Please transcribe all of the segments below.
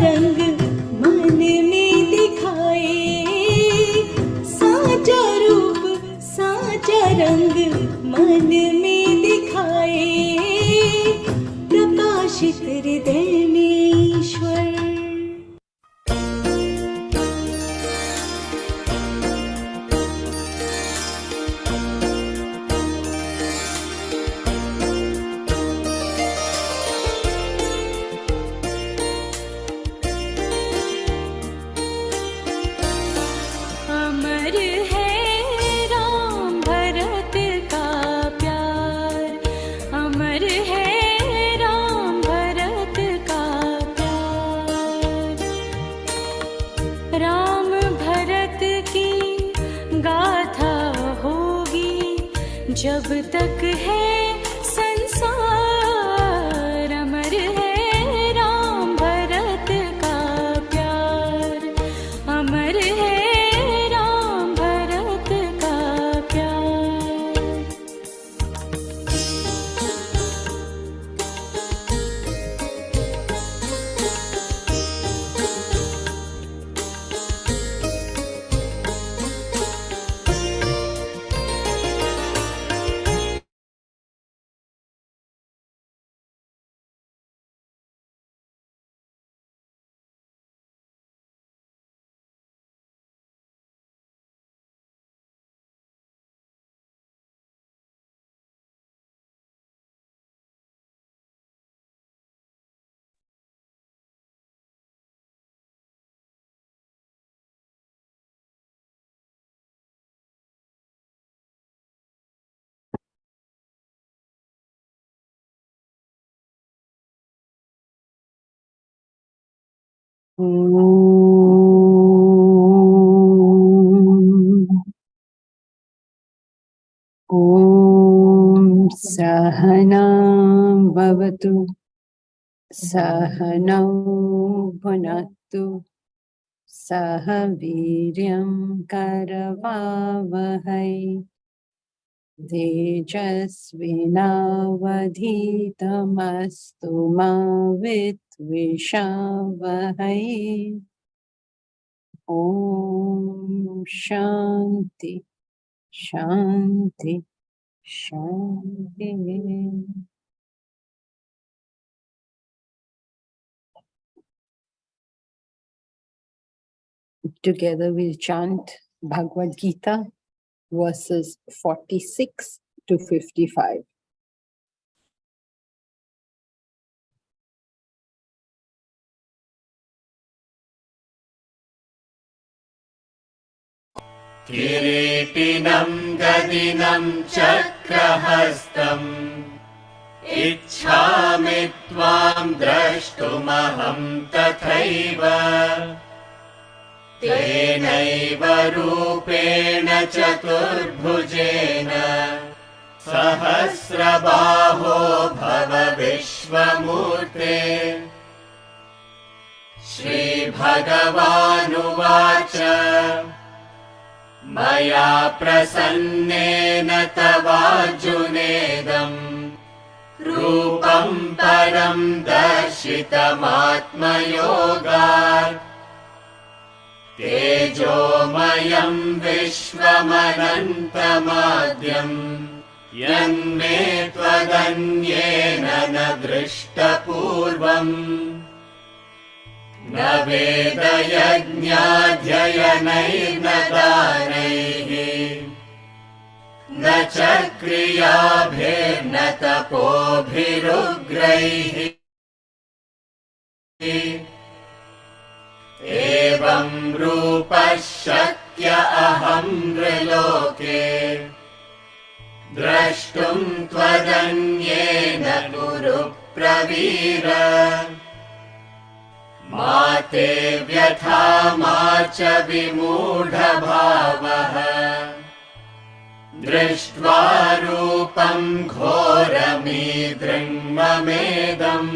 रंग मन में दिखाए, साचा रूप साचा रंग मन में दिखाए, प्रकाशित हृदय में ईश्वर। अमर है राम भरत का प्यार, अमर है राम भरत का प्यार। राम भरत की गाथा होगी जब तक है संसार, अमर है राम भरत का प्यार, अमर है ॐ सहना भवतु सहनौ भुनक्तु सह वीर्यं करवावहै तेजस्विनावधीतमस्तु मा विद्विषावहै। ॐ शान्ति शान्ति शान्ति। Together we'll chant Bhagavad Gita verses 46 to 55. किरीटिनं गदिनं चक्रहस्तम् इच्छामि त्वां द्रष्टुमहं तथैव तेनैव रूपेण चतुर्भुजेन सहस्रबाहो भव विश्वमूर्ते। श्रीभगवानुवाच मया प्रसन्नेन तवार्जुनेदं रूपं परं दर्शितमात्मयोगात् तेजोमयं विश्वमनन्तमाद्यं यन्मे त्वदन्येन न दृष्टपूर्वम्। न वेदयज्ञाध्ययनैर्न दानैः न च क्रियाभिर्न तपोभिरुग्रैः एवं रूपः शक्य अहं नृलोके द्रष्टुं त्वदन्येन कुरु प्रवीर। मा ते व्यथा मा च विमूढभावः दृष्ट्वा रूपं घोरमीदृं ममेदम्।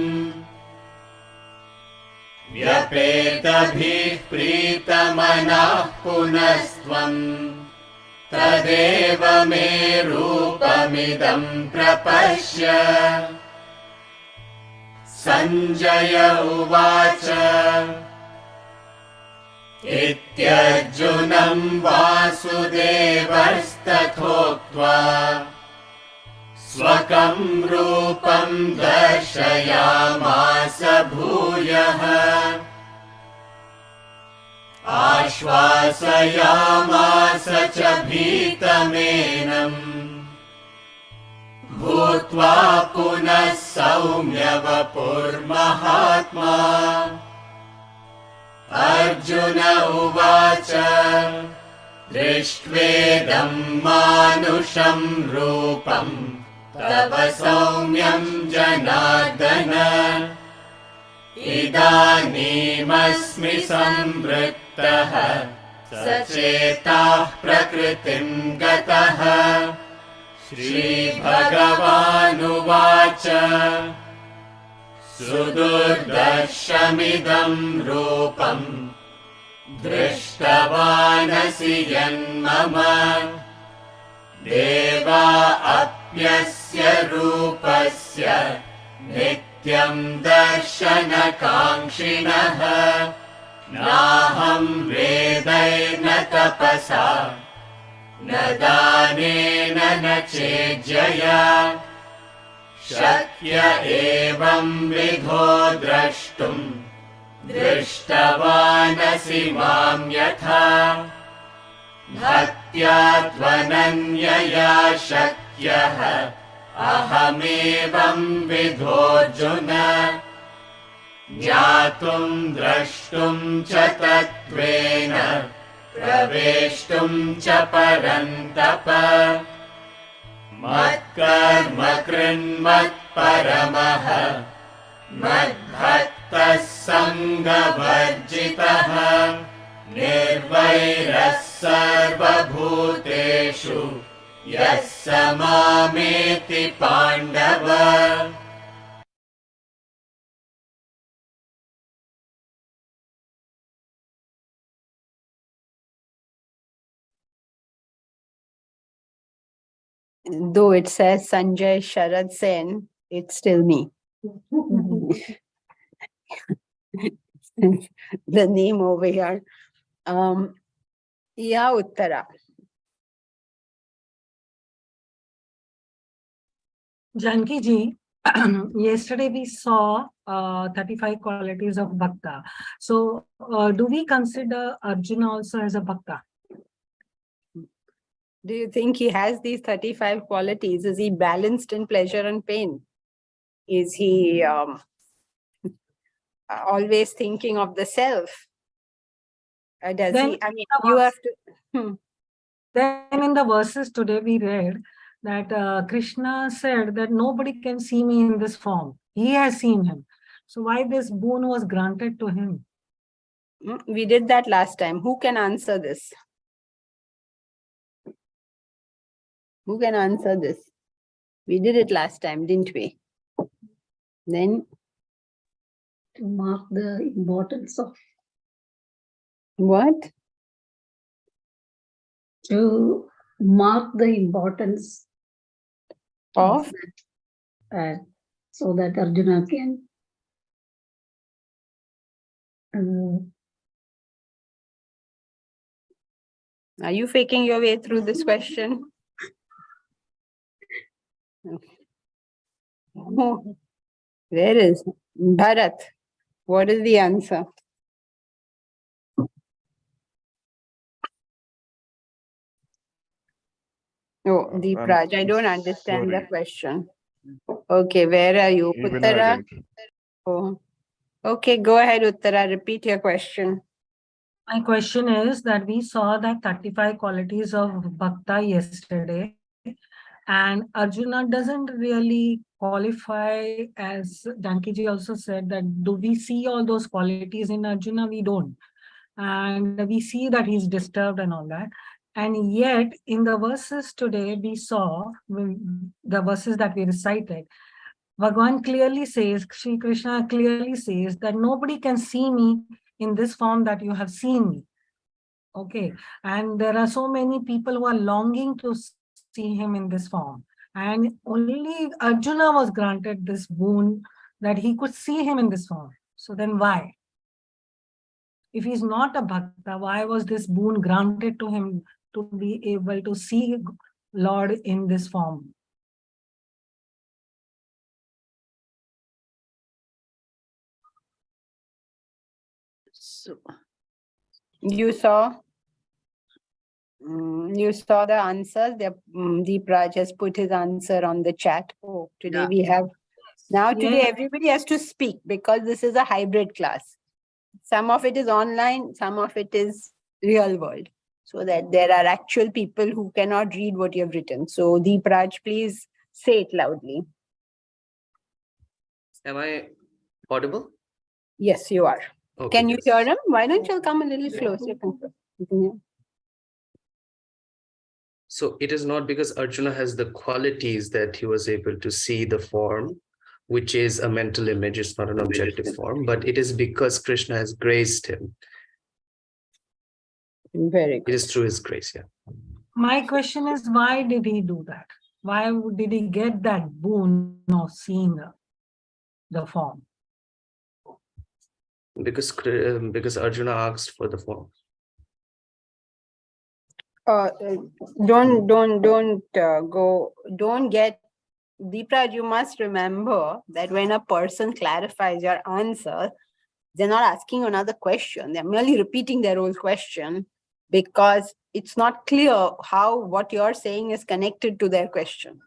व्यपेतभिः प्रीतमनः पुनस्त्वं तदेव मे रूपमिदं प्रपश्य। Sanjay uvacha Ityarjunam Vasudevastathoktva Swakam Rupam Darshayamasa Bhuyaha Ashvasayamasa cha bhitamenam Bhutva punah saumya vapurmahatma Arjuna uvacha Drishtvedam manusham rupam Tava saumyam janardana Idanimasmi samvrittaha Sachetah prakritim gataha Shri Bhagavan uvacha Sudurdarshamidam rupam Drishtavanasi yanmama Deva apyasya rupasya Nityam darshana kankshinaha Naham vedaina tapasa Na danena na chejaya Shakya evam vidho drashtum Drishtavanasi mam yatha Bhaktya tvananyaya shakyaha Ahamevam vidhorjuna Jnatum drashtum cha tattvena Praveshtum cha parantapa Matkarma krinmat paramaha Madbhaktas sanghavarjitaha Nirvairas sarvabhuteshu Yassa mameti pandava Though it says Sanjay Sharad Sen, it's still me. The name over here. Yeah, Uttara. Janki ji, yesterday we saw 35 qualities of Bhakta. So do we consider Arjuna also as a Bhakta? Do you think he has these 35 qualities? Is he balanced in pleasure and pain? Is he always thinking of the self? Does Then he? I mean, you have to. Then in the verses today we read that Krishna said that nobody can see me in this form. He has seen him. So why this boon was granted to him? We did that last time. Who can answer this? Who can answer this? We did it last time, didn't we? Then to mark the importance of, what? to mark the importance Of? so that Arjuna can Are you faking your way through this question? Oh, where is Bharat? What is the answer? Oh, Deepraj, I don't understand the question. Okay, where are you? Even Uttara? I didn't. Oh. Okay, go ahead, Uttara. Repeat your question. My question is that we saw that 35 qualities of Bhakta yesterday, and Arjuna doesn't really qualify, as Janki ji also said, that do we see all those qualities in Arjuna? We don't. And we see that he's disturbed and all that. And yet in the verses today, we saw the verses that we recited, Bhagavan clearly says, Shri Krishna clearly says that nobody can see me in this form that you have seen me. Okay. And there are so many people who are longing to see him in this form. And only Arjuna was granted this boon that he could see him in this form. So then why? If he's not a bhakta, why was this boon granted to him to be able to see Lord in this form? So you saw the answers. Deepraj has put his answer on the chat. Oh, today Yeah. we have today Yeah. everybody has to speak because this is a hybrid class. Some of it is online, some of it is real world. So that there are actual people who cannot read what you have written. So Deepraj, please say it loudly. Am I audible? Yes, you are. Okay, Can you yes. hear him? Why don't you come a little closer? You can hear. So it is not because Arjuna has the qualities that he was able to see the form, which is a mental image, it's not an objective form, but it is because Krishna has graced him. Very It good. is through his grace, yeah. My question is, why did he do that? Why did he get that boon of seeing the form? Because Arjuna asked for the form. Don't get Deepraj, you must remember that when a person clarifies your answer, they're not asking another question. They're merely repeating their old question because it's not clear how what you're saying is connected to their question.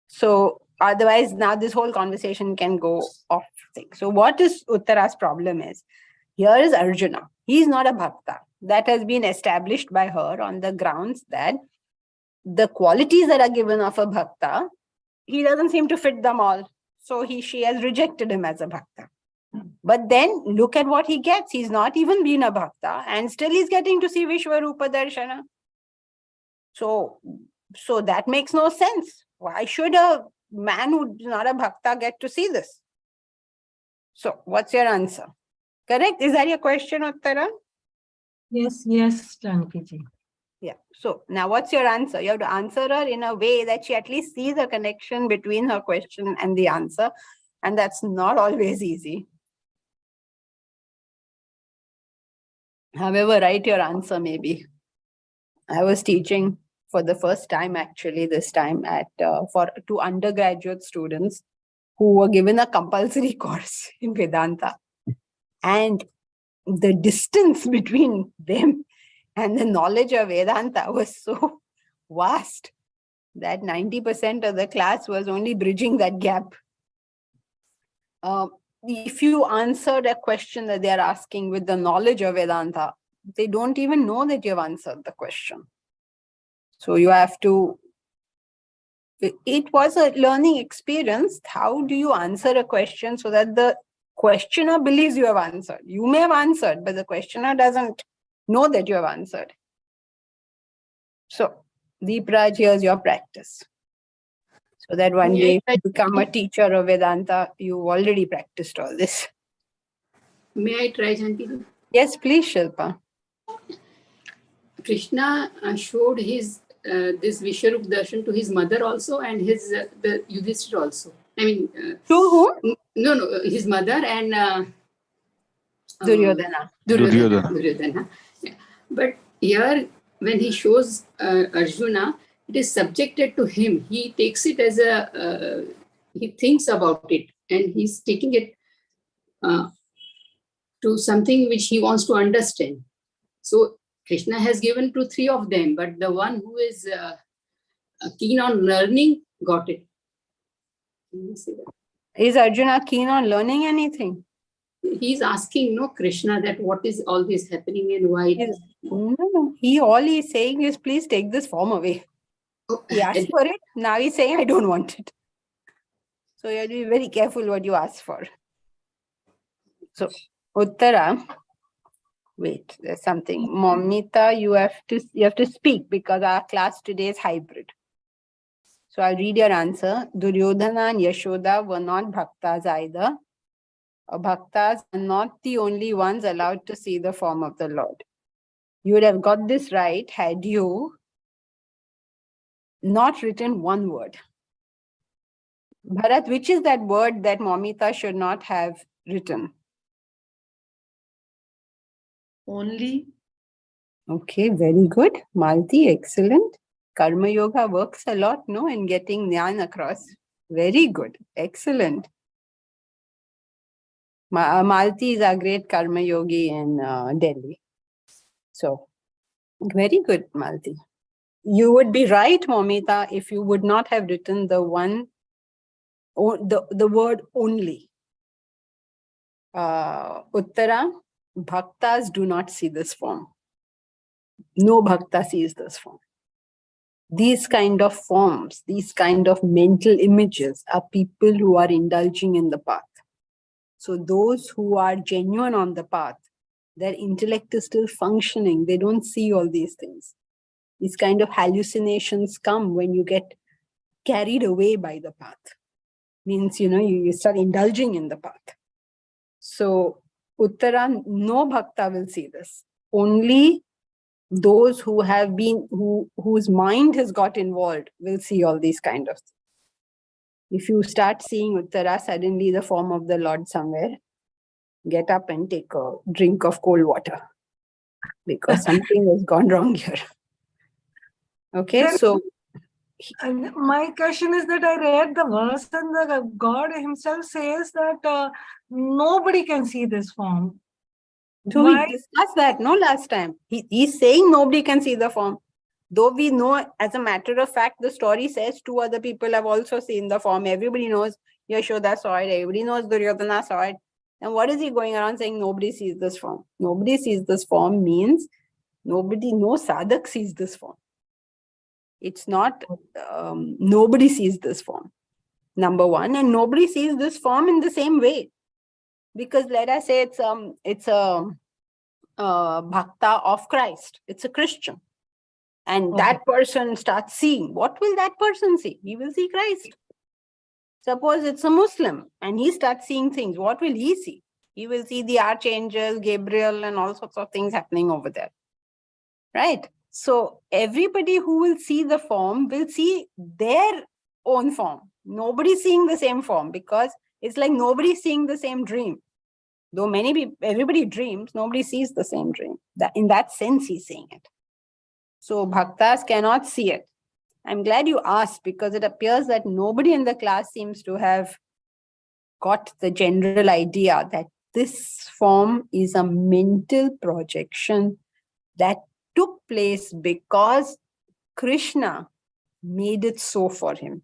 So otherwise, now this whole conversation can go off thing. So what is Uttara's problem is, here is Arjuna. He's not a bhakta. That has been established by her on the grounds that the qualities that are given of a bhakta, he doesn't seem to fit them all. So she has rejected him as a bhakta. But then look at what he gets. He's not even been a bhakta and still he's getting to see Vishwarupa Darshana. So that makes no sense. Why should a man who's not a bhakta get to see this? So what's your answer? Correct? Is that your question, Uttara? Yes, Janaki-ji. Yeah. So now what's your answer? You have to answer her in a way that she at least sees a connection between her question and the answer. And that's not always easy. However, write your answer maybe. I was teaching for the first time actually this time to undergraduate students who were given a compulsory course in Vedanta. And the distance between them and the knowledge of Vedanta was so vast that 90% of the class was only bridging that gap. If you answered a question that they are asking with the knowledge of Vedanta, they don't even know that you've answered the question. So you have to, it was a learning experience. How do you answer a question so that the questioner believes you have answered? You may have answered, but the questioner doesn't know that you have answered. So, Deepraj, here's your practice. So that one day you become a teacher of Vedanta, you've already practiced all this. May I try, Janki? Yes, please, Shilpa. Krishna showed his this Vishwarup darshan to his mother also and his the Yudhishthira also. I mean, To whom? no, his mother and Duryodhana. Duryodhana. Yeah. But here, when he shows Arjuna, it is subjected to him. He takes it as a, he thinks about it and he's taking it to something which he wants to understand. So Krishna has given to three of them, but the one who is keen on learning got it. Can you say that? Is Arjuna keen on learning anything? He's asking, no, Krishna, that what is all this happening and why? No. All he's saying is, please take this form away. He asked for it. Now he's saying, I don't want it. So you have to be very careful what you ask for. So, Uttara, wait, there's something. Momita, you have to speak because our class today is hybrid. So I'll read your answer. Duryodhana and Yashoda were not bhaktas either. Bhaktas are not the only ones allowed to see the form of the Lord. You would have got this right had you not written one word. Bharat, which is that word that Momita should not have written? Only. Okay, very good. Malti, excellent. Karma Yoga works a lot, no, in getting Jnana across. Very good. Excellent. Malti is a great Karma Yogi in Delhi. So, very good, Malti. You would be right, Momita, if you would not have written the word only. Uttara, bhaktas do not see this form. No bhakta sees this form. These kind of forms, these kind of mental images are people who are indulging in the path. So those who are genuine on the path, their intellect is still functioning. They don't see all these things. These kind of hallucinations come when you get carried away by the path. Means, you start indulging in the path. So Uttara, no bhakta will see this. Only those who have been, whose mind has got involved will see all these kind of things. If you start seeing Uttara, suddenly the form of the Lord somewhere, get up and take a drink of cold water because something has gone wrong here. Okay, so And my question is that I read the verse and the God himself says that nobody can see this form. so we discussed that, no, last time. He's saying nobody can see the form. Though we know, as a matter of fact, the story says 2 other people have also seen the form. Everybody knows Yashoda saw it. Everybody knows Duryodhana saw it. And what is he going around saying nobody sees this form? Nobody sees this form means no sadhak sees this form. It's not, nobody sees this form, number one. And nobody sees this form in the same way. Because let us say it's a bhakta of Christ. It's a Christian. And that person starts seeing. What will that person see? He will see Christ. Suppose it's a Muslim and he starts seeing things. What will he see? He will see the archangel, Gabriel, and all sorts of things happening over there. Right? So everybody who will see the form will see their own form. Nobody's seeing the same form because it's like nobody's seeing the same dream. Though everybody dreams, nobody sees the same dream. In that sense, he's saying it. So bhaktas cannot see it. I'm glad you asked because it appears that nobody in the class seems to have got the general idea that this form is a mental projection that took place because Krishna made it so for him.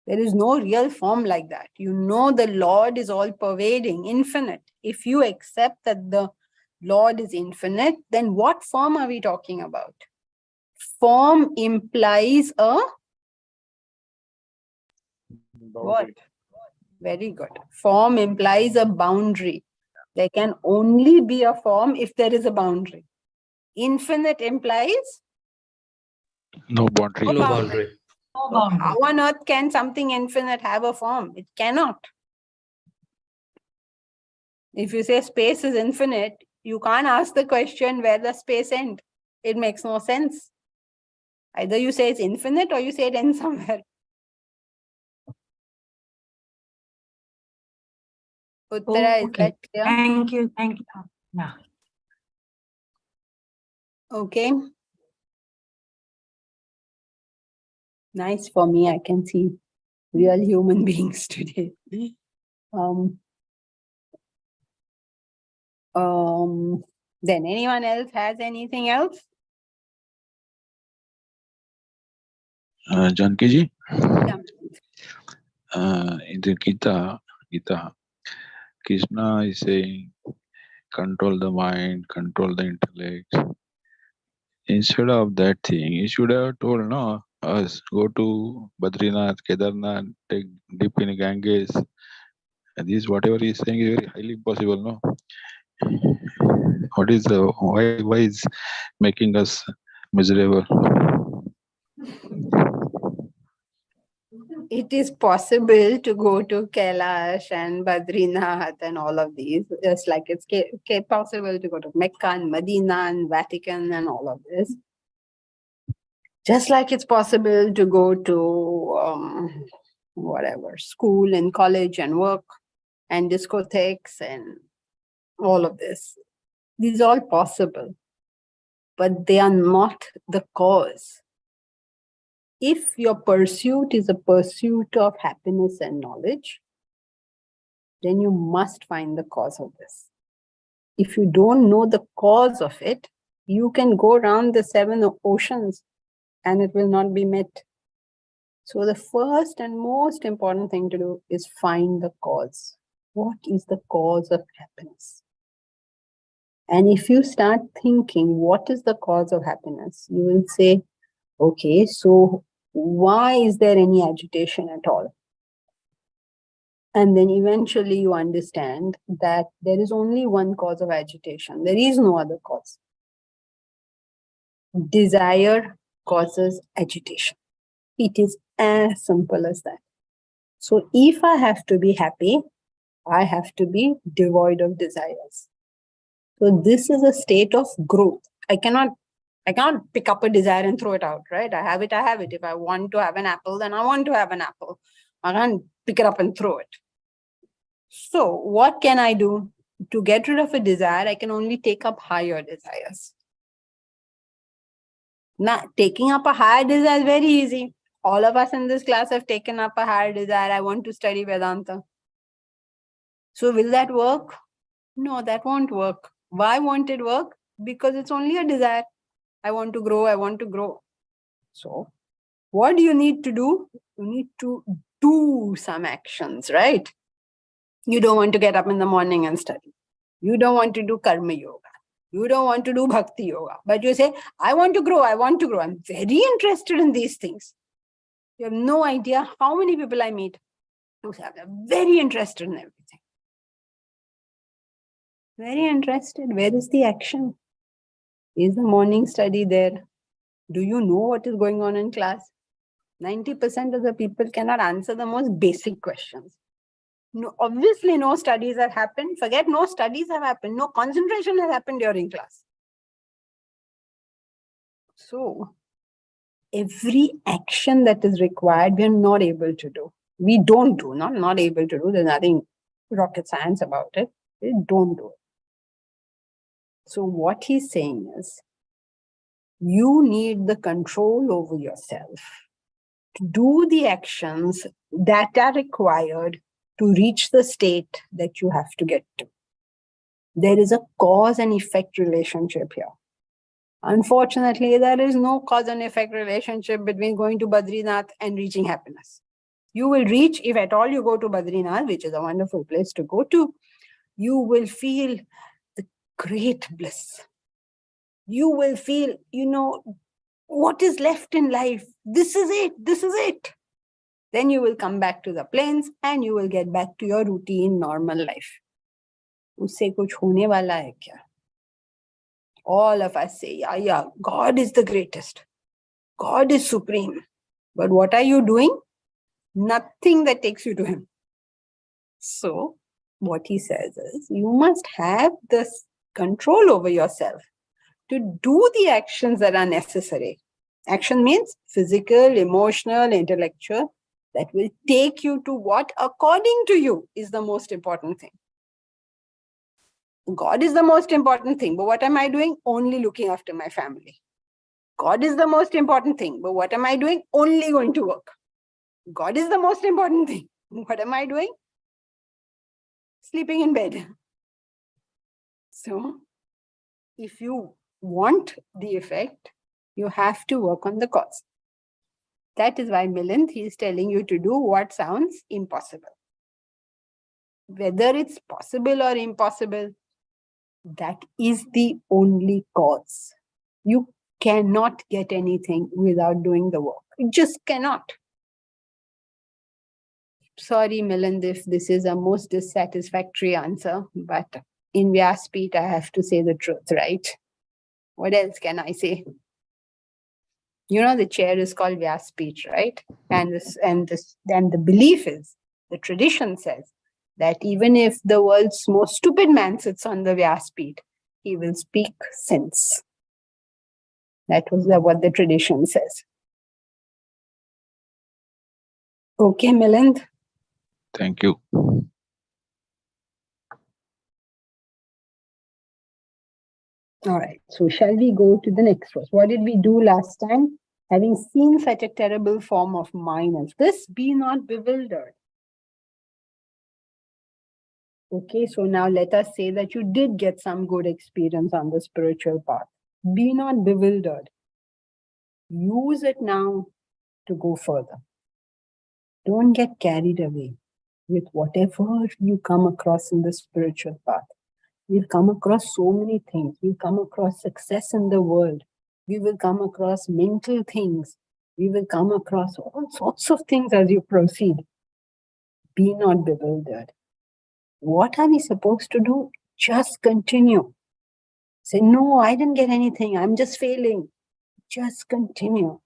There is no real form like that. The Lord is all pervading, infinite. If you accept that the Lord is infinite, then what form are we talking about? Form implies a what? Very good. Form implies a boundary. There can only be a form if there is a boundary. Infinite implies no boundary. No boundary. So how on earth can something infinite have a form? It cannot. If you say space is infinite, you can't ask the question where the space ends. It makes no sense. Either you say it's infinite or you say it ends somewhere. Uttara, is that clear? Thank you. Yeah. Okay. Nice for me. I can see real human beings today. Then anyone else has anything else? Janki ji, Yeah. in the Gita, Krishna is saying, control the mind, control the intellect. Instead of that thing, he should have told, no, us, go to Badrinath, Kedarnath, take dip in Ganges. And this, whatever he is saying is very highly impossible, no? Why is making us miserable? It is possible to go to Kailash and Badrinath and all of these, just like it's possible to go to Mecca and Medina and Vatican and all of this. Just like it's possible to go to whatever, school and college and work and discotheques and all of this. These are all possible, but they are not the cause. If your pursuit is a pursuit of happiness and knowledge, then you must find the cause of this. If you don't know the cause of it, you can go around the 7 oceans and it will not be met. So the first and most important thing to do is find the cause. What is the cause of happiness? And if you start thinking, what is the cause of happiness? You will say, okay, so why is there any agitation at all? And then eventually you understand that there is only one cause of agitation. There is no other cause. Desire causes agitation. It is as simple as that. So if I have to be happy, I have to be devoid of desires. So this is a state of growth. I cannot pick up a desire and throw it out, right? I have it. If I want to have an apple, then I want to have an apple. I can't pick it up and throw it. So what can I do? To get rid of a desire, I can only take up higher desires. Now, taking up a higher desire is very easy. All of us in this class have taken up a higher desire. I want to study Vedanta. So will that work? No, that won't work. Why won't it work? Because it's only a desire. I want to grow. I want to grow. So what do you need to do? You need to do some actions, right? You don't want to get up in the morning and study. You don't want to do karma yoga. You don't want to do bhakti yoga. But you say, I want to grow. I want to grow. I'm very interested in these things. You have no idea how many people I meet who say, I'm very interested in everything. Very interested. Where is the action? Is the morning study there? Do you know what is going on in class? 90% of the people cannot answer the most basic questions. No, obviously no studies have happened. Forget no studies have happened. No concentration has happened during class. So every action that is required, we are not able to do. We don't do, not able to do. There's nothing rocket science about it. We don't do it. So what he's saying is, you need the control over yourself to do the actions that are required to reach the state that you have to get to. There is a cause and effect relationship here. Unfortunately, there is no cause and effect relationship between going to Badrinath and reaching happiness. You will reach, if at all you go to Badrinath, which is a wonderful place to go to, you will feel the great bliss. You will feel, what is left in life? This is it. This is it. Then you will come back to the plains and you will get back to your routine, normal life. Usse kuch hone wala hai kya? All of us say, yeah, God is the greatest. God is supreme. But what are you doing? Nothing that takes you to him. So what he says is, you must have this control over yourself to do the actions that are necessary. Action means physical, emotional, intellectual, that will take you to what, according to you, is the most important thing. God is the most important thing, but what am I doing? Only looking after my family. God is the most important thing, but what am I doing? Only going to work. God is the most important thing. What am I doing? Sleeping in bed. So, if you want the effect, you have to work on the cause. That is why Milind, he is telling you to do what sounds impossible. Whether it's possible or impossible, that is the only cause. You cannot get anything without doing the work. You just cannot. Sorry, Milind, if this is a most dissatisfactory answer, but in Vyaspeeth, I have to say the truth, right? What else can I say? The chair is called Vyaspeeth, right? And the belief is, the tradition says, that even if the world's most stupid man sits on the Vyaspeeth, he will speak sense. That was what the tradition says. Okay, Milind. Thank you. All right, so shall we go to the next verse? What did we do last time? Having seen such a terrible form of mind as this, be not bewildered. Okay, so now let us say that you did get some good experience on the spiritual path. Be not bewildered. Use it now to go further. Don't get carried away with whatever you come across in the spiritual path. We'll come across so many things. We'll come across success in the world. We will come across mental things. We will come across all sorts of things as you proceed. Be not bewildered. What are we supposed to do? Just continue. Say, no, I didn't get anything. I'm just failing. Just continue.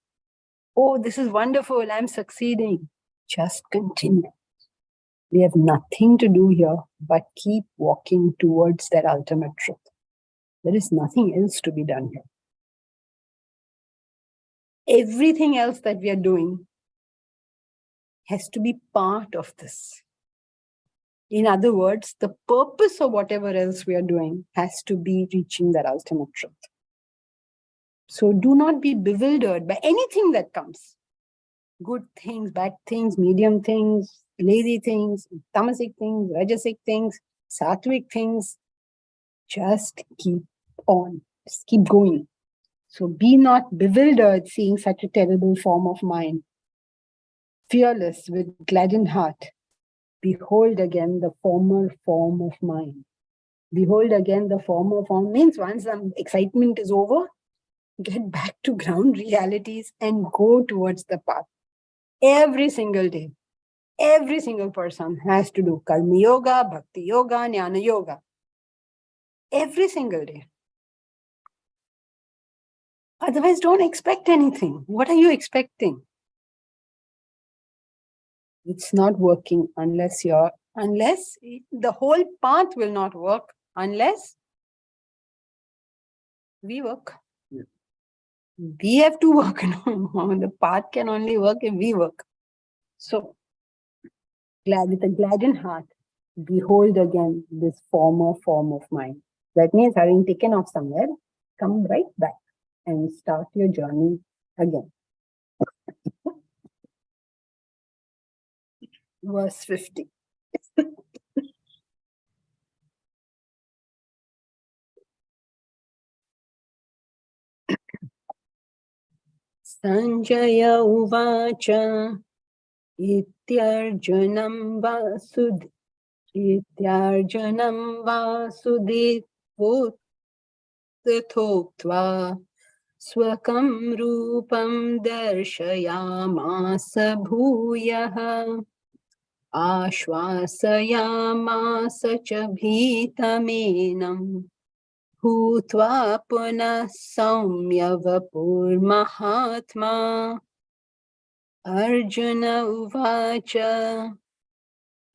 Oh, this is wonderful. I'm succeeding. Just continue. We have nothing to do here but keep walking towards that ultimate truth. There is nothing else to be done here. Everything else that we are doing has to be part of this. In other words, the purpose of whatever else we are doing has to be reaching that ultimate truth. So do not be bewildered by anything that comes. Good things, bad things, medium things, lazy things, tamasic things, rajasic things, sattvic things. Just keep on. Just keep going. So be not bewildered seeing such a terrible form of mind. Fearless with gladdened heart. Behold again the former form of mind. Behold again the former form means once the excitement is over, get back to ground realities and go towards the path. Every single day, every single person has to do Karma Yoga, Bhakti Yoga, Jnana Yoga. Every single day. Otherwise, don't expect anything. What are you expecting? It's not working unless the whole path will not work unless we work. Yeah. We have to work. The path can only work if we work. So, with a gladdened heart, behold again this former form of mind. That means having taken off somewhere, come right back and start your journey again. Verse 50. Sanjaya Uvacha Ityarjunam Vasudevoktva Swakam Rupam Darshayamasa Bhuyah Ashvasayamasa Cha Bhitamenam Bhutva Punah Saumya Vapur Mahatma Arjuna Uvacha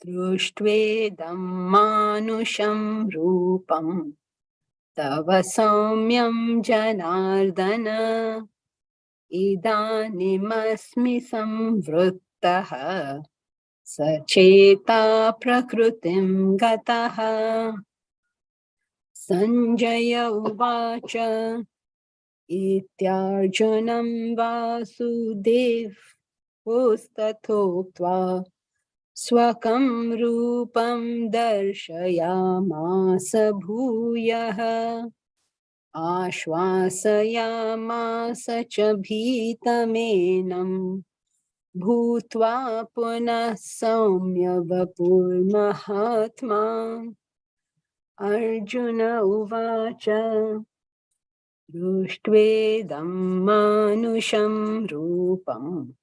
Drushtvedam Manusham Rupam Tava Saumyam Janardana Idanimasmi Samvruttaha Sacheta Prakrutim Gataha Sanjaya Uvacha Ityarjunam Vasudevostatoktva Swakam Rupam Darshayamasa Bhuyah Ashvasayamasa Cha Bhitamenam Bhutva Punah Saumya Vapur Mahatma Arjuna Uvacha Drushtvedam Manusham Rupam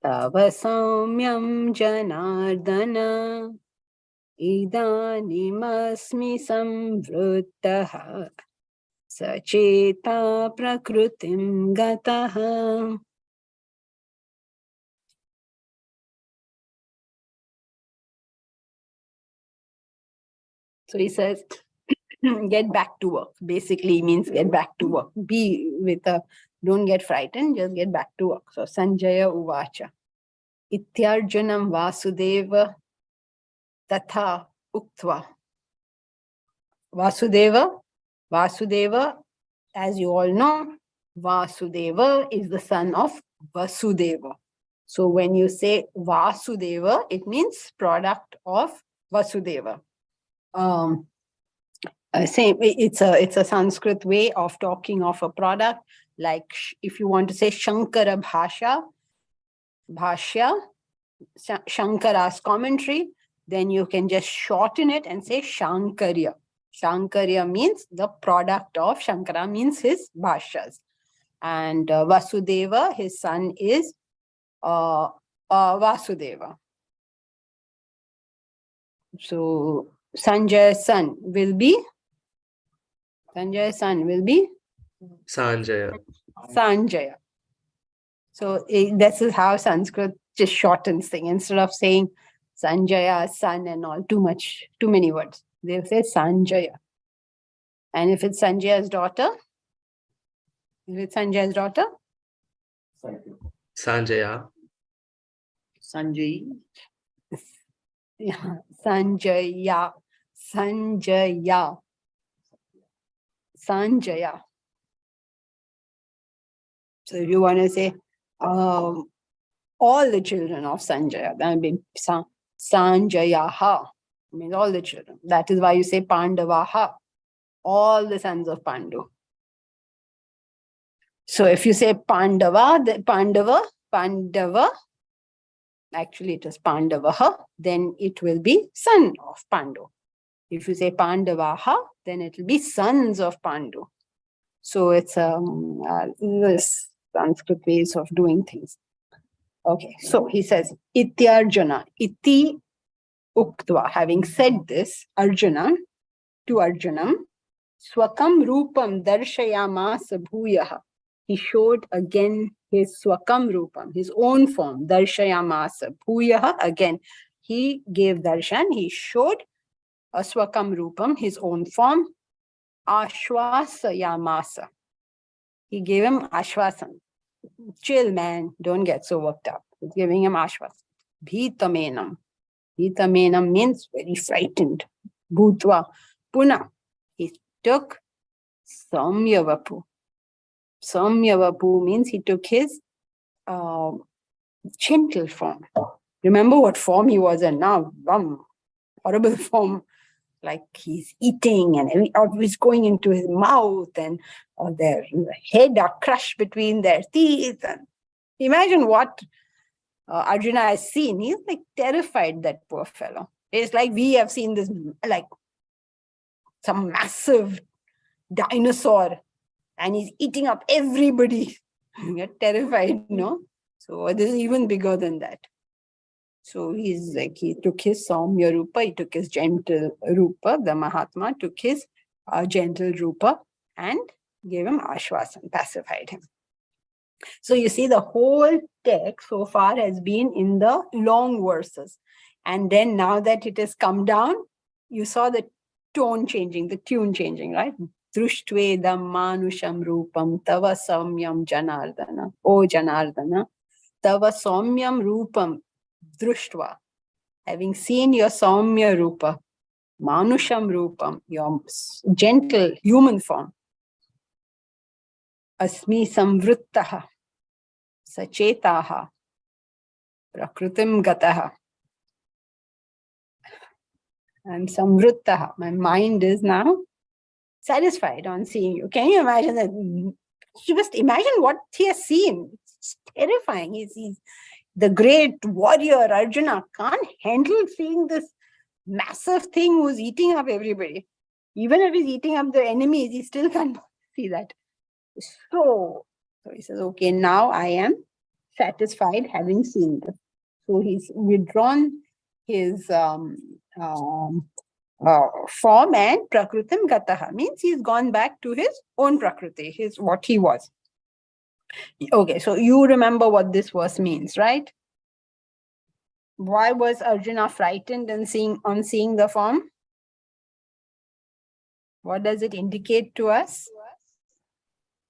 Tava Saumyam Janardana Idanimasmi Samvruttaha Sacheta Prakrutim Gataha. So he says, get back to work. Basically means get back to work. Don't get frightened, just get back to work. So Sanjaya Uvacha. Ityarjunam Vasudeva Tatha Uktva. Vasudeva, as you all know, Vasudeva is the son of Vasudeva. So when you say Vasudeva, it means product of Vasudeva. Same, it's a Sanskrit way of talking of a product. Like if you want to say Shankara Bhashya, Shankara's commentary, then you can just shorten it and say Shankarya. Shankarya means the product of Shankara, means his Bhashyas. And Vasudeva, his son is Vasudeva. So Sanjaya's son will be Sanjaya. Sanjaya. So this is how Sanskrit just shortens things. Instead of saying Sanjaya, son and all, too many words. They'll say Sanjaya. And if it's Sanjaya's daughter, Sanjaya. Sanjay. yeah, Sanjaya. So if you want to say all the children of Sanjaya, that would be Sanjayaha, means all the children. That is why you say Pandavaha, all the sons of Pandu. So if you say Pandava, actually it is Pandavaha, then it will be son of Pandu. If you say Pandavaha, then it will be sons of Pandu. So it's this Sanskrit ways of doing things. Okay, so he says, Ityarjuna, iti uktva. Having said this, Arjuna, to Arjunam, swakam rupam darshayamasa bhuyaha. He showed again his swakam rupam, his own form, darshayamasa bhuyaha. Again, he gave darshan, he showed a swakam rupam, his own form, ashwasayamasa. He gave him ashwasan. Chill, man, don't get so worked up. He's giving him ashwasan. Bhitamenam. Bhitamenam means very frightened. Bhutva. Puna. He took Samyavapu. Samyavapu means he took his gentle form. Remember what form he was in now? Horrible form. Like he's eating and it's going into his mouth and their head are crushed between their teeth. And imagine what Arjuna has seen. He's like terrified, that poor fellow. It's like we have seen this, like some massive dinosaur and he's eating up everybody. You're terrified, no? So this is even bigger than that. So he's like, he took his Saumya Rupa, he took his gentle Rupa, the Mahatma took his gentle Rupa and gave him Ashwasan, pacified him. So you see the whole text so far has been in the long verses. And then now that it has come down, you saw the tone changing, the tune changing, right? Drushtvedam manusham rupam tava saumyam janardana. O Janardana, tava saumyam rupam drushtva. Having seen your saumya rupa, manusham rupam, your gentle human form, asmi samvrittaha, sachetaha, prakritim gataha. I'm samvrittaha. My mind is now satisfied on seeing you. Can you imagine that? You just imagine what he has seen. It's terrifying. He's the great warrior Arjuna can't handle seeing this massive thing who's eating up everybody. Even if he's eating up the enemies, he still can't see that. So he says, okay, now I am satisfied having seen this. So he's withdrawn his form and prakritim gataha, means he's gone back to his own prakriti, his what he was. Okay, so you remember what this verse means, right? Why was Arjuna frightened and on seeing the form? What does it indicate to us?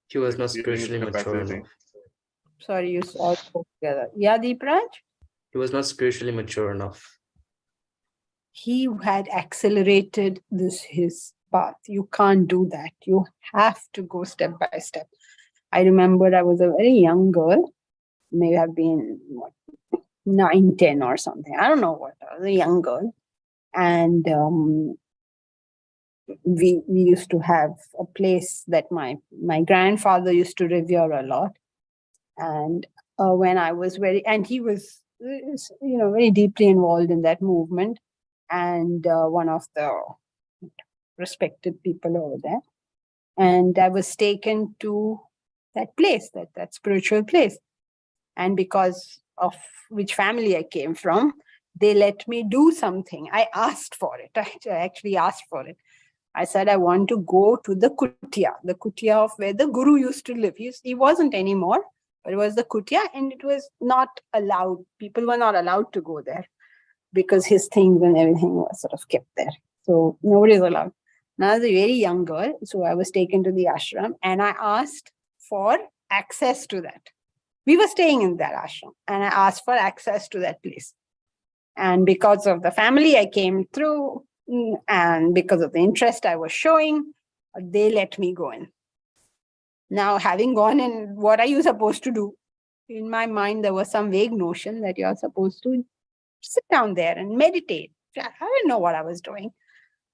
He was not spiritually mature enough. Sorry, you all spoke together. Yeah, Deepraj? He was not spiritually mature enough. He had accelerated his path. You can't do that. You have to go step by step. I remember I was a very young girl, may have been 9, 10 or something. I don't know what. I was a young girl. And we used to have a place that my grandfather used to revere a lot. And when I was and he was, very deeply involved in that movement, and one of the respected people over there. And I was taken to that place, that spiritual place. And because of which family I came from, they let me do something. I asked for it. I actually asked for it. I said, I want to go to the kutia of where the guru used to live. He wasn't anymore, but it was the kutia, and it was not allowed. People were not allowed to go there because his things and everything was sort of kept there. So nobody was allowed. Now, I was a very young girl, so I was taken to the ashram and I asked for access to that. We were staying in that ashram and I asked for access to that place. And because of the family I came through and because of the interest I was showing, they let me go in. Now, having gone in, what are you supposed to do? In my mind, there was some vague notion that you're supposed to sit down there and meditate. I didn't know what I was doing,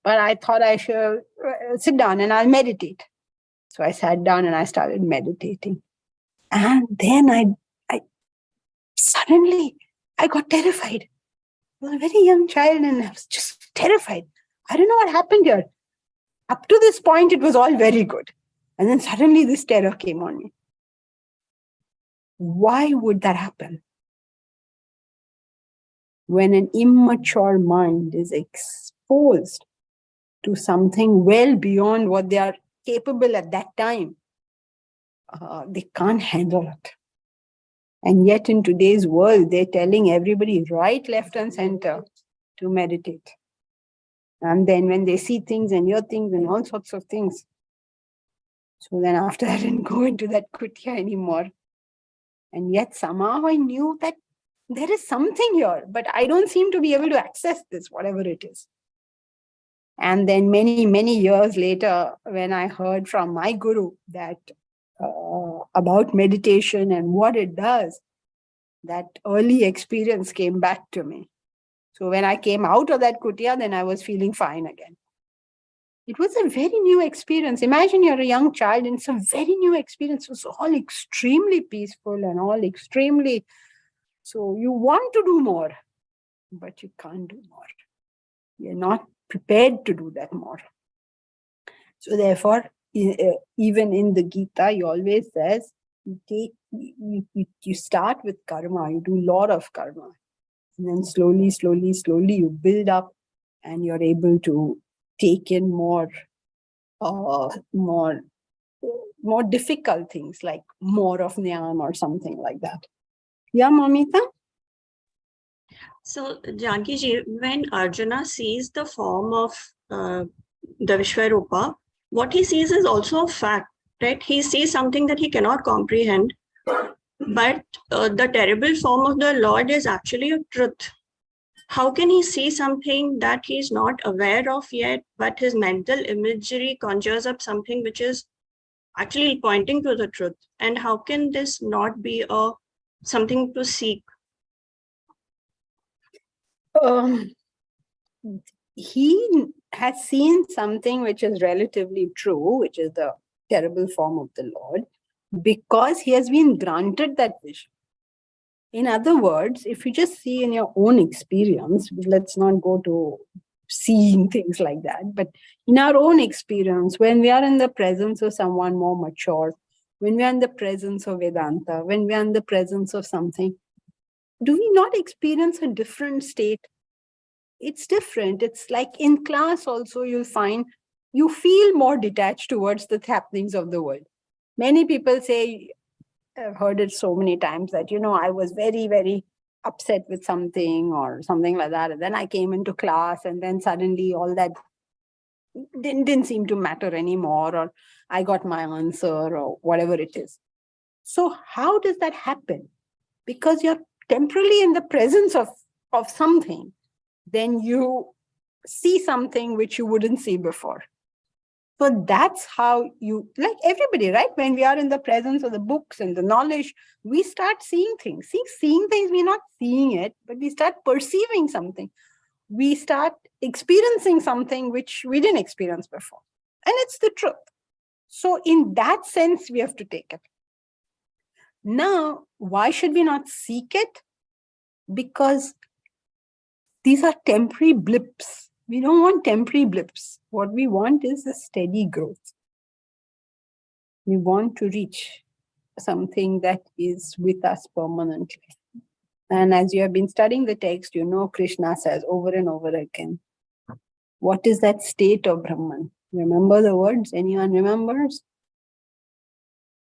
but I thought I should sit down and I'll meditate. So I sat down and I started meditating. And then I suddenly got terrified. I was a very young child and I was just terrified. I don't know what happened here. Up to this point, it was all very good. And then suddenly this terror came on me. Why would that happen? When an immature mind is exposed to something well beyond what they are capable at that time, they can't handle it. And yet in today's world, they're telling everybody right, left, and center to meditate. And then when they see things and hear things and all sorts of things. So then after I didn't go into that kutia anymore. And yet somehow I knew that there is something here, but I don't seem to be able to access this, whatever it is. And then many, many years later, when I heard from my guru that about meditation and what it does, that early experience came back to me. So when I came out of that kutia, then I was feeling fine again. It was a very new experience. Imagine you're a young child and it's a very new experience. It was all extremely peaceful and all extremely, so you want to do more, but you can't do more. You're not prepared to do that more. So therefore, even in the Gita, he always says, you start with karma, you do a lot of karma. And then slowly, slowly, slowly you build up and you're able to take in more difficult things like more of jnana or something like that. Yeah, Mamita? So, Janki ji, when Arjuna sees the form of the Vishwarupa, what he sees is also a fact, right? He sees something that he cannot comprehend, but the terrible form of the Lord is actually a truth. How can he see something that he's not aware of yet, but his mental imagery conjures up something which is actually pointing to the truth? And how can this not be something to seek? He has seen something which is relatively true, which is the terrible form of the Lord, because he has been granted that vision. In other words, if you just see in your own experience, let's not go to seeing things like that, but in our own experience, when we are in the presence of someone more mature, when we are in the presence of Vedanta, when we are in the presence of something, do we not experience a different state? It's different. It's like in class also, you'll find you feel more detached towards the happenings of the world. Many people say, I've heard it so many times that, I was very, very upset with something or something like that. And then I came into class and then suddenly all that didn't seem to matter anymore, or I got my answer or whatever it is. So how does that happen? Because you're temporarily in the presence of something, then you see something which you wouldn't see before. So that's how you, like everybody, right? When we are in the presence of the books and the knowledge, we start seeing things. Seeing things, we're not seeing it, but we start perceiving something. We start experiencing something which we didn't experience before. And it's the truth. So in that sense, we have to take it. Now, why should we not seek it? Because these are temporary blips. We don't want temporary blips. What we want is a steady growth. We want to reach something that is with us permanently. And as you have been studying the text, you know Krishna says over and over again, what is that state of Brahman? Remember the words? Anyone remembers?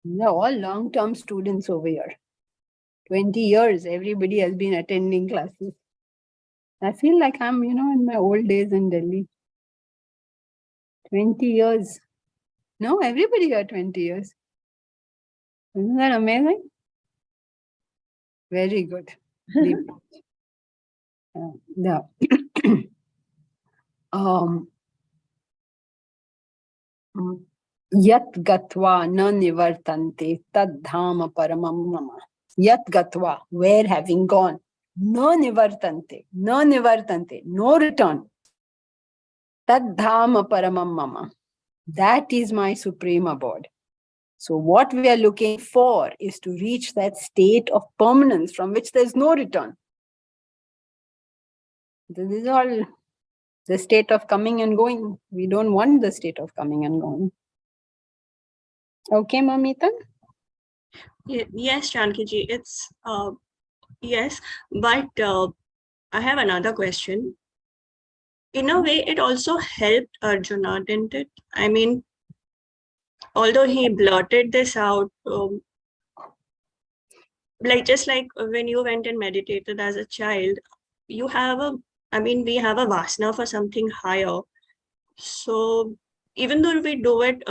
They're all long-term students over here. 20 years, everybody has been attending classes. I feel like I'm, in my old days in Delhi. 20 years. No, everybody here 20 years. Isn't that amazing? Very good. Now, Yat gatva na nivartante tad dhama paramam mama. Yat gatva, where having gone, no nivartante, no return. Tad dhama paramam mama. That is my supreme abode. So what we are looking for is to reach that state of permanence from which there's no return. This is all the state of coming and going. We don't want the state of coming and going. Okay, Mamita? Yes, Janki ji, it's yes, but I have another question. In a way, it also helped Arjuna, didn't it? I mean, although he blurted this out, just like when you went and meditated as a child, you have we have a vasana for something higher. So even though we do it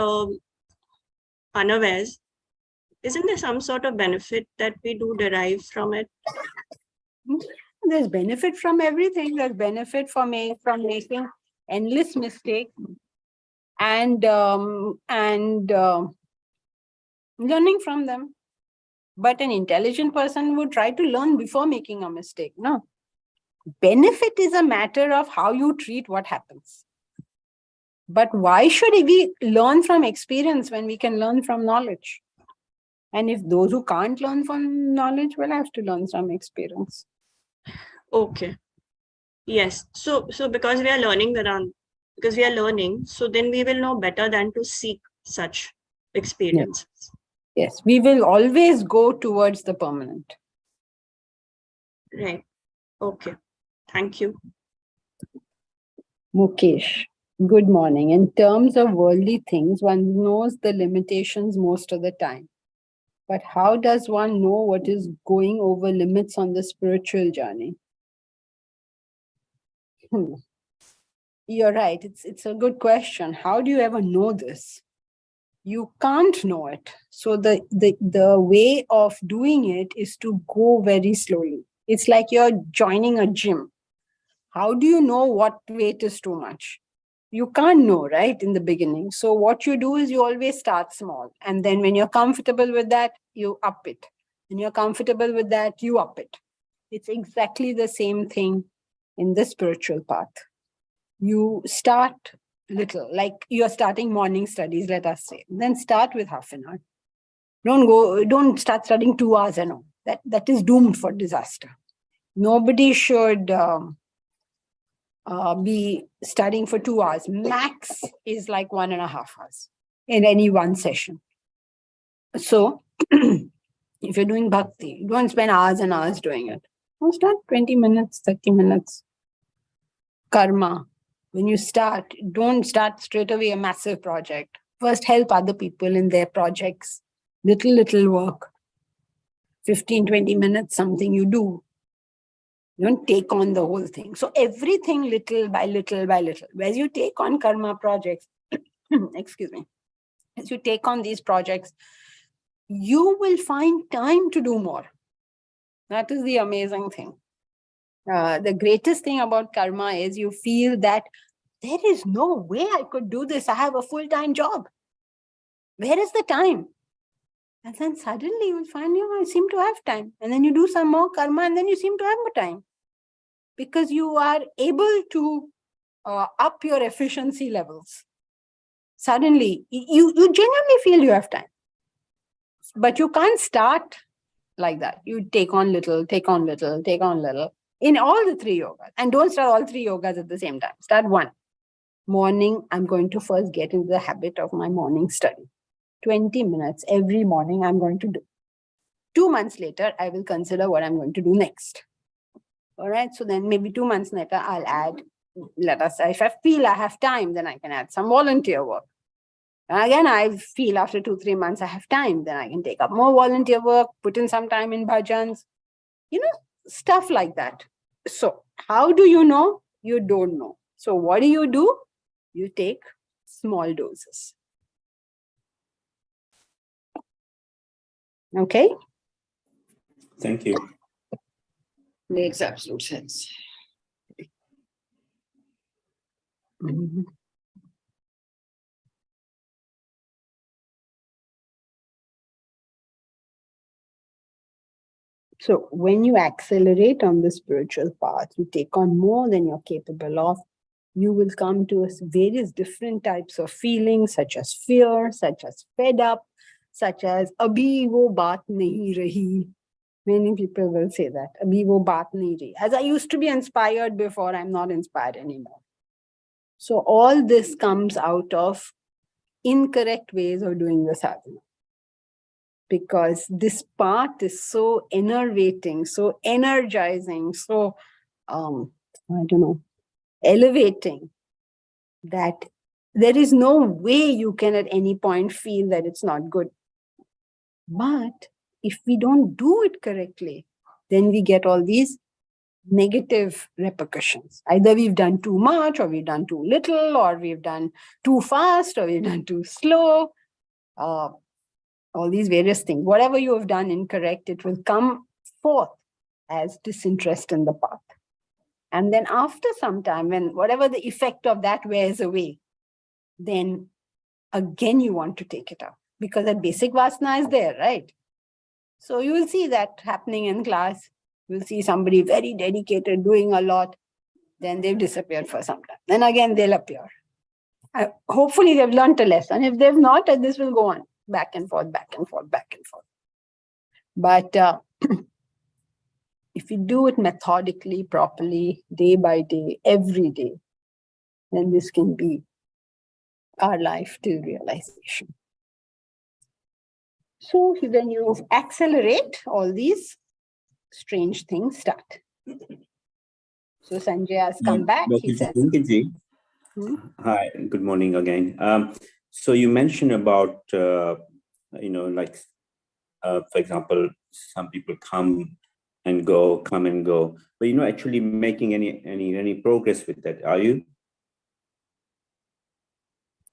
unawares, isn't there some sort of benefit that we do derive from it? There's benefit from everything. There's benefit from making endless mistakes and learning from them. But an intelligent person would try to learn before making a mistake. No. Benefit is a matter of how you treat what happens. But why should we learn from experience when we can learn from knowledge? And if those who can't learn from knowledge will have to learn from experience. Okay. Yes. So because we are learning so then we will know better than to seek such experiences. Yes, we will always go towards the permanent. Right. Okay. Thank you. Mukesh, good morning. In terms of worldly things, one knows the limitations most of the time. But how does one know what is going over limits on the spiritual journey? You're right. It's a good question. How do you ever know this? You can't know it. So the way of doing it is to go very slowly. It's like you're joining a gym. How do you know what weight is too much? You can't know, right, in the beginning. So what you do is you always start small. And then when you're comfortable with that, you up it. When you're comfortable with that, you up it. It's exactly the same thing in the spiritual path. You start little, like you're starting morning studies, let us say. Then start with half an hour. Don't start studying 2 hours and all. That is doomed for disaster. Nobody should be studying for 2 hours. Max is like 1.5 hours in any one session. So if you're doing bhakti, don't spend hours and hours doing it. Don't start 20 minutes, 30 minutes. Karma. When you start, don't start straight away a massive project. First, help other people in their projects. Little work. 15, 20 minutes, something you do. You don't take on the whole thing. So everything little by little by little. As you take on karma projects, excuse me, as you take on these projects, you will find time to do more. That is the amazing thing. The greatest thing about karma is you feel that there is no way I could do this. I have a full-time job. Where is the time? And then suddenly you will find, I seem to have time. And then you do some more karma and then you seem to have more time. Because you are able to up your efficiency levels. Suddenly, you genuinely feel you have time. But you can't start like that. You take on little, take on little, take on little in all the 3 yogas. And don't start all 3 yogas at the same time. Start one. Morning, I'm going to first get into the habit of my morning study. 20 minutes every morning I'm going to do. 2 months later, I will consider what I'm going to do next. All right. So then maybe 2 months later, I'll add, let us say, if I feel I have time, then I can add some volunteer work. And again, I feel after 2-3 months I have time, then I can take up more volunteer work, put in some time in bhajans, stuff like that. So how do you know? You don't know. So what do? You take small doses. Okay? Thank you. Makes absolute sense. Mm-hmm. So when you accelerate on the spiritual path, you take on more than you're capable of. You will come to various different types of feelings, such as fear, such as fed up, such as abhi wo baat nahi rahi. Many people will say that. Abhi wo baat nahi rahi. As I used to be inspired before, I'm not inspired anymore. So all this comes out of incorrect ways of doing the sadhana. Because this path is so enervating, so energizing, so, elevating, that there is no way you can at any point feel that it's not good. But if we don't do it correctly, then we get all these negative repercussions. Either we've done too much, or we've done too little, or we've done too fast, or we've done too slow. All these various things. Whatever you have done incorrect, it will come forth as disinterest in the path. And then after some time, when whatever the effect of that wears away, then again you want to take it up. Because that basic vasana is there, right? So you will see that happening in class. You'll see somebody very dedicated, doing a lot. Then they've disappeared for some time. Then again they'll appear. Hopefully they've learned a lesson. If they've not, this will go on. Back and forth, back and forth, back and forth. But if we do it methodically, properly, day by day, every day, then this can be our life till realization. So when you accelerate, all these strange things start. So Sanjay has come back. He says, Hi, good morning again. So you mentioned about, for example, some people come and go, but you're not actually making any progress with that, are you?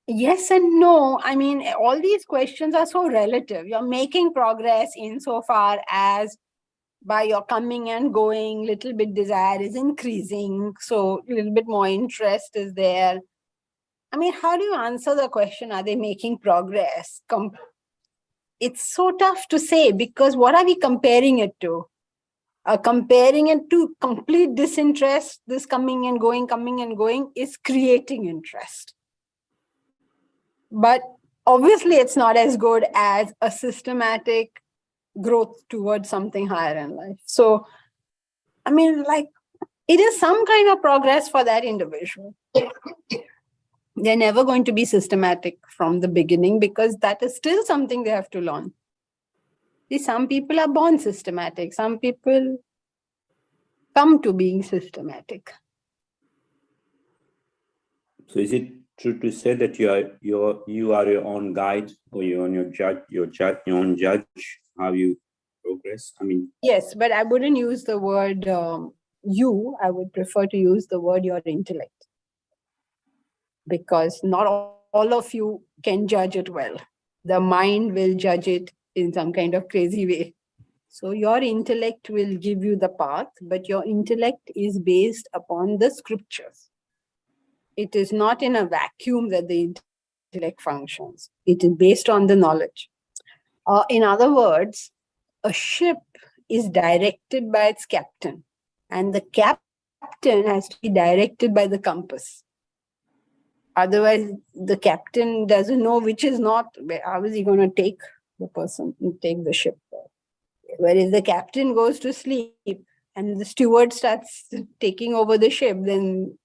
Yes and no. I mean, all these questions are so relative. You're making progress insofar as by your coming and going, little bit desire is increasing. So a little bit more interest is there. I mean, how do you answer the question, are they making progress? It's so tough to say, because what are we comparing it to? Comparing it to complete disinterest, this coming and going is creating interest. But obviously it's not as good as a systematic growth towards something higher in life. So, I mean, it is some kind of progress for that individual. They're never going to be systematic from the beginning, because that is still something they have to learn. See, some people are born systematic. Some people come to being systematic. So is it true to say that you are your own guide, or you're on your own judge, how you progress? I mean, yes, but I wouldn't use the word you. I would prefer to use the word your intellect, because not all of you can judge it well. The mind will judge it in some kind of crazy way. So your intellect will give you the path, but your intellect is based upon the scriptures. It is not in a vacuum that the intellect functions. It is based on the knowledge. In other words, a ship is directed by its captain, and the captain has to be directed by the compass. Otherwise, the captain doesn't know which is not. How is he going to take the person, take the ship? Whereas the captain goes to sleep and the steward starts taking over the ship, then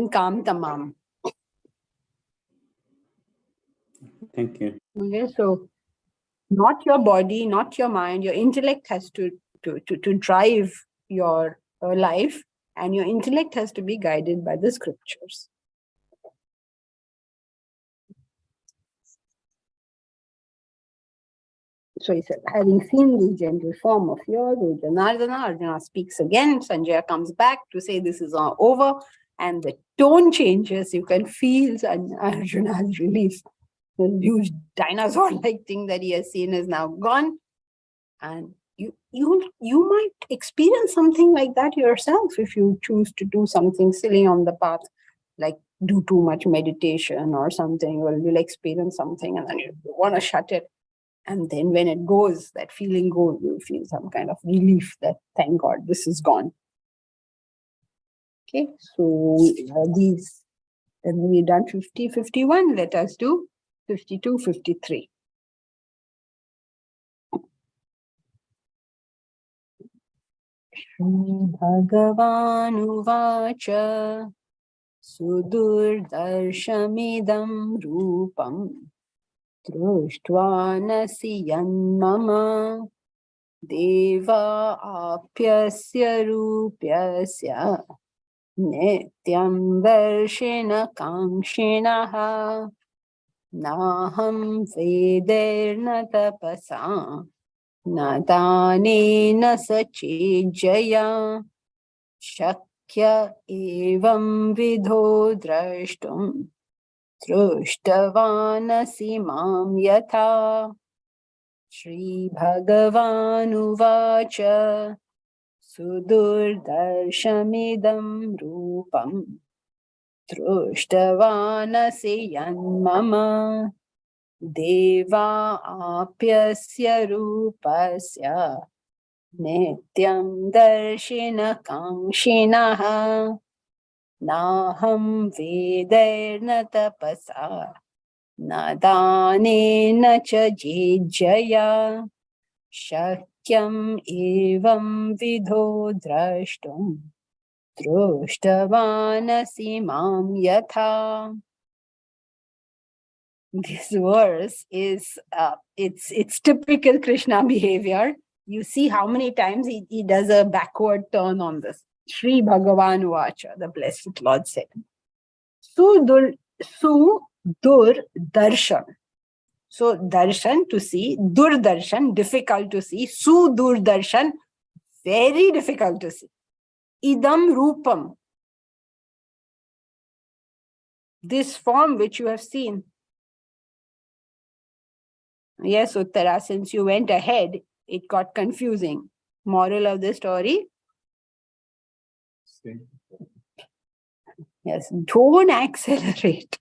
calm tamam. Thank you. Okay, so not your body, not your mind, your intellect has to drive your life, and your intellect has to be guided by the scriptures. So he said, having seen this gentle form of yours, O Janardana, Arjuna speaks again. Sanjaya comes back to say this is all over, and the tone changes. You can feel Arjuna's relief. The huge dinosaur-like thing that he has seen is now gone. And you might experience something like that yourself if you choose to do something silly on the path, like do too much meditation or something, or you'll experience something and then you want to shut it. And then when it goes, that feeling goes, you'll feel some kind of relief that, thank God, this is gone. Okay, so these, then we've done 50, 51. Let us do 52, 53. Bhagavan Sudurdarshamidam Rupam Drushtvanasi Yanmama Deva Apyasya Rupyasya Nityam Darshina Kamshinaha Naham Vederna Tapasa Nadanena Sachijaya Shakya Evam Vidho Drashtum Drushtvanasi Mam Yatha Shri Bhagavan Uvacha Sudurdarshamidam Rupam Drushtvanasi Yanmama Deva Apyasya Rupasya Nityam Darshina Kamshinaha Naham Vedairna Tapasa Nadanena Cha Jejaya Shakyam Evam Vidho Drashtum Drushtvanasi Mam Yatha. This verse is, it's typical Krishna behavior. You see how many times he does a backward turn on this. Shri Bhagavan Vacha, the Blessed Lord said. Sudur darshan. So darshan, to see, dur darshan, difficult to see, sudur darshan, very difficult to see. Idam rupam, this form which you have seen. Yes, Uttara, since you went ahead, it got confusing. Moral of the story? Yes, don't accelerate.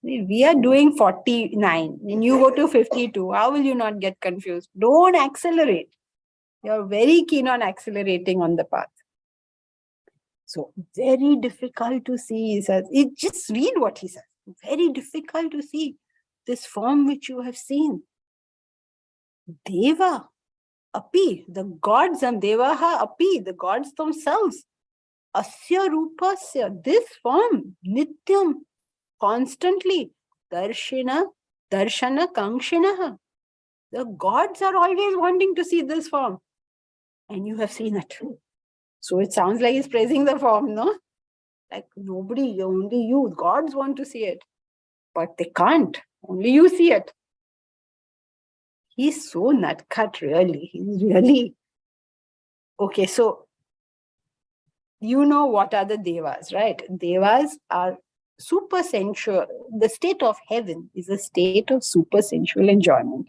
We are doing 49 and you go to 52. How will you not get confused? Don't accelerate. You're very keen on accelerating on the path. So very difficult to see, he says. Just read what he says. Very difficult to see this form which you have seen. Deva, api, the gods, and devaha api, the gods themselves. Asya rupasya, this form, nityam, constantly. Darshana kamshinaha. The gods are always wanting to see this form. And you have seen it. So it sounds like he's praising the form, no? Like nobody, only you. Gods want to see it. But they can't. Only you see it. He's so nutcut, really. He's really... Okay, so you know what are the devas, right? Devas are super sensual. The state of heaven is a state of super sensual enjoyment.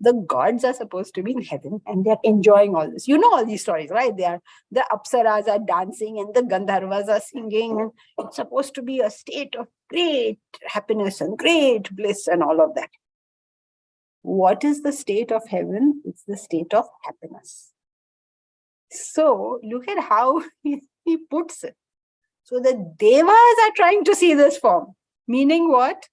The gods are supposed to be in heaven and they're enjoying all this. You know all these stories, right? The Apsaras are dancing and the Gandharvas are singing. And it's supposed to be a state of great happiness and great bliss and all of that. What is the state of heaven? It's the state of happiness. So look at how he puts it. So the devas are trying to see this form. Meaning what?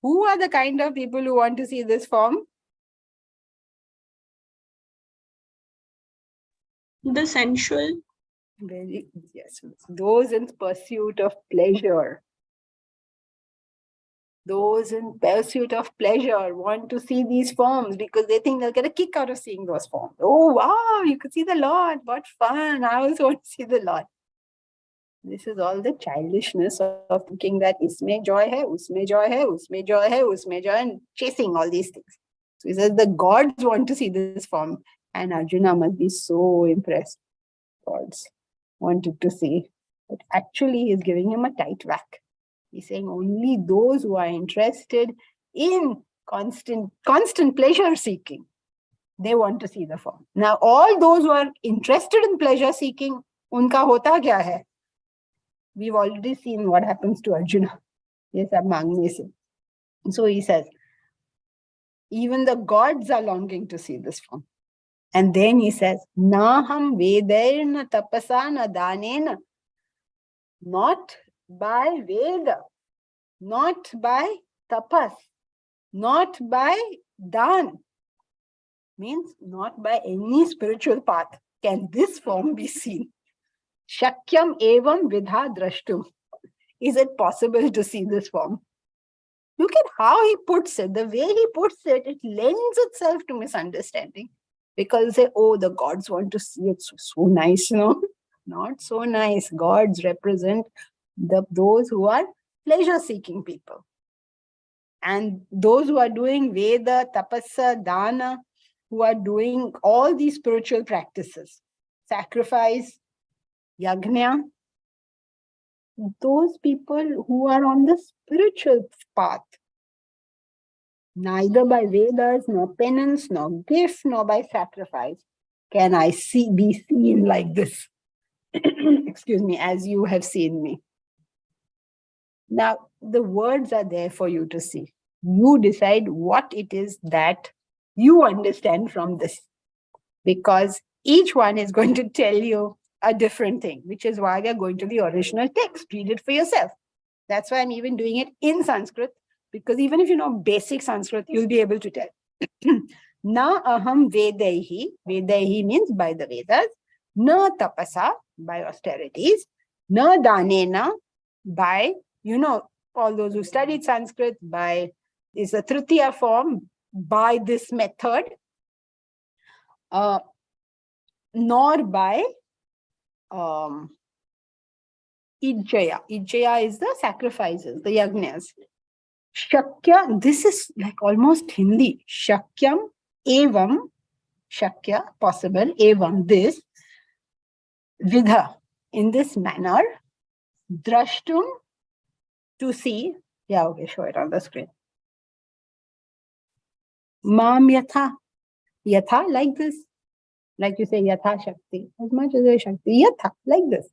Who are the kind of people who want to see this form? The sensual. Yes, those in pursuit of pleasure. Those in pursuit of pleasure want to see these forms because they think they'll get a kick out of seeing those forms. Oh, wow, you could see the Lord. What fun. I also want to see the Lord. This is all the childishness of thinking that isme joy hai, usme joy hai, usme joy hai, usme joy, and chasing all these things. So he says the gods want to see this form, and Arjuna must be so impressed. Gods wanted to see, but actually he's giving him a tight whack. He's saying only those who are interested in constant pleasure seeking, they want to see the form. Now, all those who are interested in pleasure seeking, unka hota kya hai? We've already seen what happens to Arjuna. Yes, so he says, even the gods are longing to see this form. And then he says, Naham vedairna tapasana danena. Not by Veda, not by tapas, not by dan. Means not by any spiritual path can this form be seen. Shakyam evam vidha drashtum. Is it possible to see this form? Look at how he puts it. The way he puts it, it lends itself to misunderstanding. Because they say, oh, the gods want to see it. So nice, no? Not so nice. Gods represent those who are pleasure-seeking people. And those who are doing Veda, Tapasa, Dana, who are doing all these spiritual practices, sacrifice, Yajna, those people who are on the spiritual path, neither by Vedas, nor penance, nor gift, nor by sacrifice, can I be seen like this. Excuse me, as you have seen me. Now, the words are there for you to see. You decide what it is that you understand from this. Because each one is going to tell you a different thing, which is why we are going to the original text. Read it for yourself. That's why I'm even doing it in Sanskrit, because even if you know basic Sanskrit, you'll be able to tell. Na aham vedaihi. Vedaihi means by the Vedas. Na tapasa, by austerities. Na danena, by, you know, all those who studied Sanskrit, by, is a Tritiya form, by this method. Nor by Ijjaya. Ijjaya is the sacrifices, the yajnas. Shakya, this is like almost Hindi. Shakyam evam, Shakya, possible, evam, this, vidha, in this manner, drashtum, to see. Yeah, okay, show it on the screen. Mam yatha, yatha, like this. Like you say, yatha shakti, as much as a shakti, yatha, like this.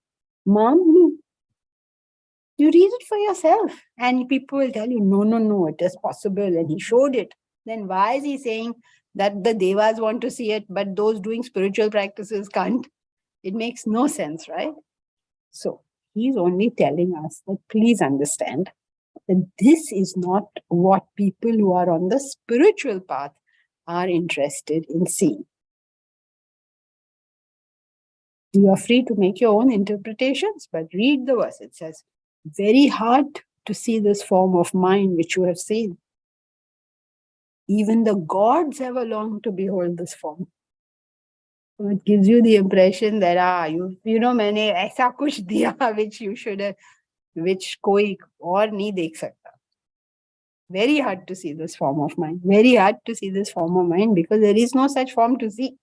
Mam, me. You read it for yourself, and people will tell you, no, it is possible, and he showed it. Then why is he saying that the devas want to see it, but those doing spiritual practices can't? It makes no sense, right? So he's only telling us that please understand that this is not what people who are on the spiritual path are interested in seeing. You are free to make your own interpretations, but read the verse. It says, very hard to see this form of mind which you have seen. Even the gods have longed to behold this form. So it gives you the impression that you know, maine aisa kuch diya which you should have, which koi aur nahi dekh sakta. Very hard to see this form of mind. Very hard to see this form of mind because there is no such form to see.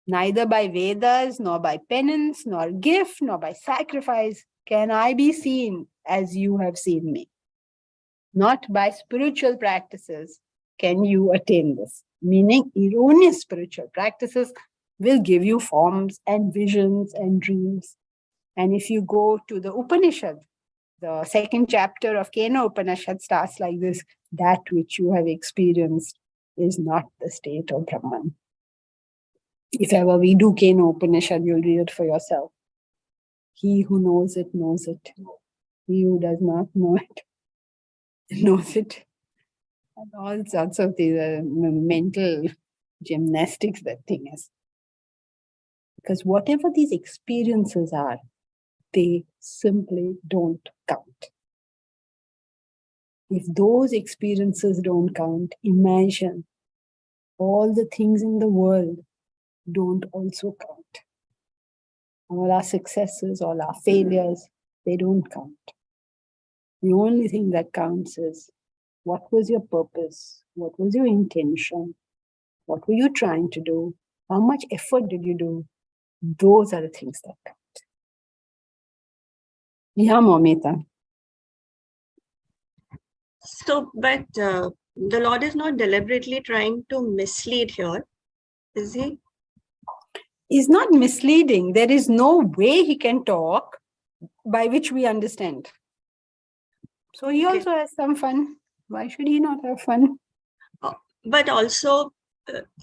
Neither by Vedas, nor by penance, nor gift, nor by sacrifice can I be seen as you have seen me. Not by spiritual practices can you attain this. Meaning, erroneous spiritual practices will give you forms and visions and dreams. And if you go to the Upanishad, the second chapter of Kena Upanishad starts like this: that which you have experienced is not the state of Brahman. If ever we do Kena Upanishad, you'll read it for yourself. He who knows it knows it. He who does not know it knows it. And all sorts of these mental gymnastics that thing is. Because whatever these experiences are, they simply don't count. If those experiences don't count, imagine all the things in the world don't also count. All our successes, all our failures, they don't count. The only thing that counts is what was your purpose? What was your intention? What were you trying to do? How much effort did you do? Those are the things that count. Yeah, Momita. So, but the Lord is not deliberately trying to mislead here, is he? He's not misleading. There is no way he can talk by which we understand. So he also has some fun. Why should he not have fun? But also,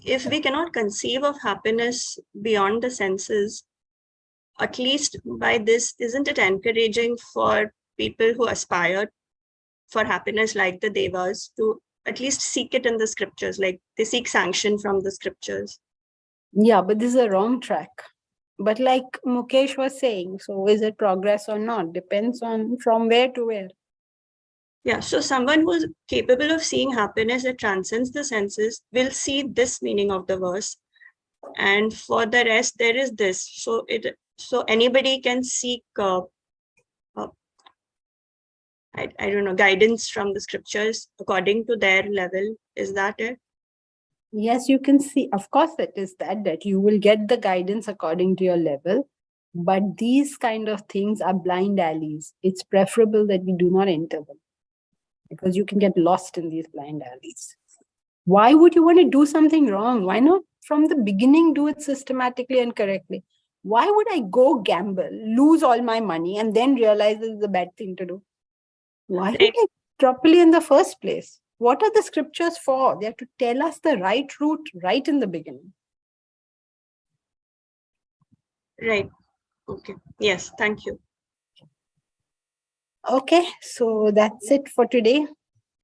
if we cannot conceive of happiness beyond the senses, at least by this, isn't it encouraging for people who aspire for happiness like the Devas to at least seek it in the scriptures, like they seek sanction from the scriptures? Yeah, but this is a wrong track. But like Mukesh was saying, so is it progress or not? Depends on from where to where. Yeah, so someone who is capable of seeing happiness that transcends the senses will see this meaning of the verse. And for the rest, there is this. So anybody can seek, I don't know, guidance from the scriptures according to their level. Is that it? Yes, you can see. Of course, it is that you will get the guidance according to your level. But these kind of things are blind alleys. It's preferable that we do not enter them, because you can get lost in these blind alleys. Why would you want to do something wrong? Why not from the beginning do it systematically and correctly? Why would I go gamble, lose all my money, and then realize this is a bad thing to do? Why would I properly in the first place? What are the scriptures for? They are to tell us the right route right in the beginning. Right. Okay. Yes. Thank you. Okay, so that's it for today.